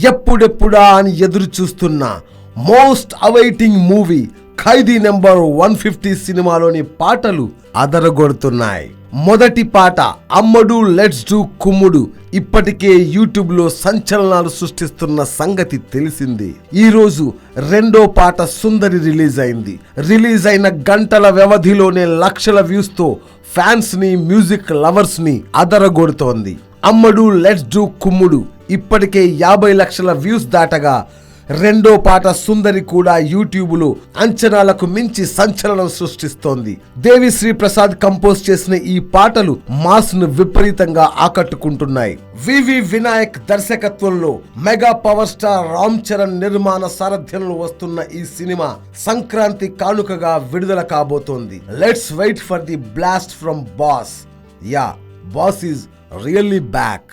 ఎప్పుడెప్పుడా అని ఎదురు చూస్తున్న మోస్ట్ అవైటింగ్ మూవీ ఖైదీ నెంబర్ 150 సినిమాలోని పాటలు అదరగొడుతున్నాయి. మొదటి పాట అమ్మడు లెట్స్ డూ కుమ్ముడు ఇప్పటికే యూట్యూబ్ లో సంచలనాలు సృష్టిస్తున్న సంగతి తెలిసింది. ఈ రోజు రెండో పాట సుందరి రిలీజ్ అయిన గంటల వ్యవధిలోనే లక్షల వ్యూస్ తో ఫ్యాన్స్ ని మ్యూజిక్ లవర్స్ ని అదరగొడుతోంది. అమ్మడు లెట్స్ డూ కుమ్ముడు ఇప్పటికే 50 లక్షల వ్యూస్ దాటగా రెండో పాట సుందరి కూడా యూట్యూబ్ లో అంచనాలకు మించి సంచలనం సృష్టిస్తోంది. దేవిశ్రీ ప్రసాద్ కంపోజ్ చేసిన ఈ పాటలు మాస్ ను విపరీతంగా ఆకట్టుకుంటున్నాయి. వివి వినాయక్ దర్శకత్వంలో mega power star Ram Charan నిర్మాణ సారథ్యంలో వస్తున్న ఈ సినిమా సంక్రాంతి కానుకగా విడుదల కాబోతోంది. Let's wait for the blast from boss. Ya, boss is really back.